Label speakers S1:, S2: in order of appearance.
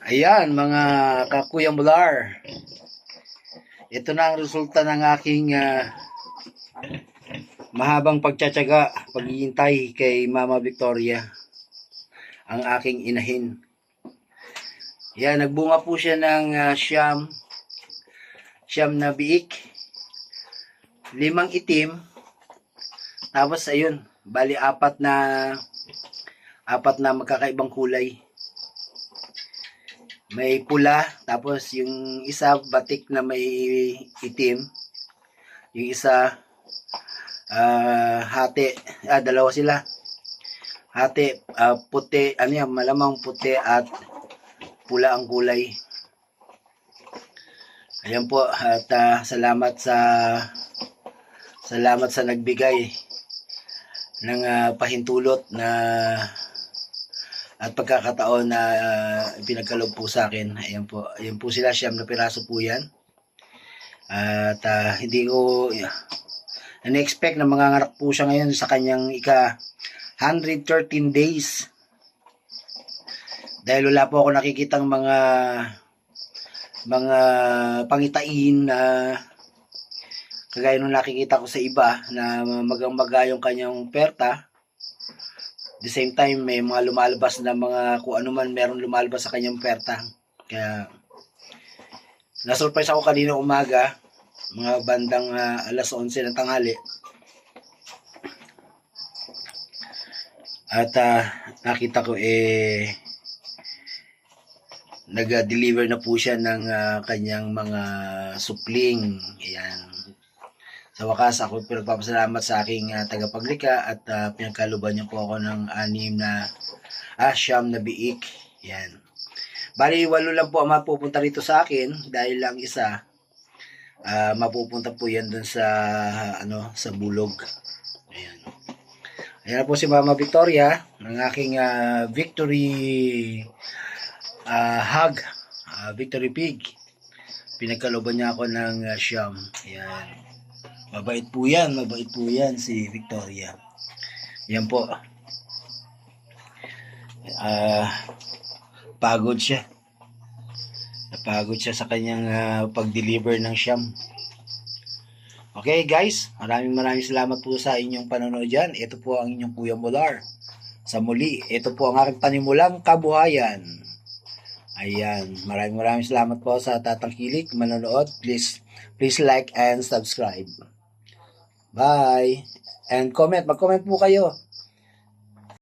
S1: Ayan, mga kakuyang bular. Ito na ang resulta ng aking mahabang pagtsatsaga, paghihintay kay Mama Victoria, ang aking inahin. Yan, nagbunga po siya ng siyam na biik, 5 itim, tapos ayun, bali apat na magkakaibang kulay. May pula, tapos yung isa batik na may itim, yung isa hati, dalawa sila. Hati, puti, malamang puti at pula ang kulay. Ayan po, at salamat sa nagbigay ng pahintulot na at pagkakataon na pinagkaloob po sa akin. Ayan po sila, 9 na piraso po yan. At hindi ko na-expect na manganganak po siya ngayon sa kanyang 113 days. Dahil wala po ako nakikitang mga pangitain na kagaya nung nakikita ko sa iba na magang-maga yung kanyang perta. The same time, may mga lumalabas na kung ano man meron lumalabas sa kanyang perta. Kaya nasurprise ako kanina umaga, mga bandang alas 11 ng tanghali. At nakita ko nag-deliver na po siya ng kanyang mga supling. Ayan. Sa wakas, ako pinagpapasalamat sa aking tagapaglika at pinagkaluban niya po ako ng 9 na biik. Yan. Bali, 8 lang po ang mapupunta rito sa akin dahil lang isa mapupunta po yan dun sa bulog. Ayan. Ayan na po si Mama Victoria, ng aking victory hug, victory pig. Pinagkaluban niya ako ng siyam. Ayan. Mabait po yan si Victoria. Yan po. Pagod siya. Napagod siya sa kanyang pag-deliver ng siyam. Okay guys, maraming salamat po sa inyong panonood dyan. Ito po ang inyong Kuya Mular. Sa muli, ito po ang aking panimulang kabuhayan. Ayan, maraming salamat po sa tatangkilik, manonood. Please like and subscribe. Bye. And comment, mag-comment po kayo.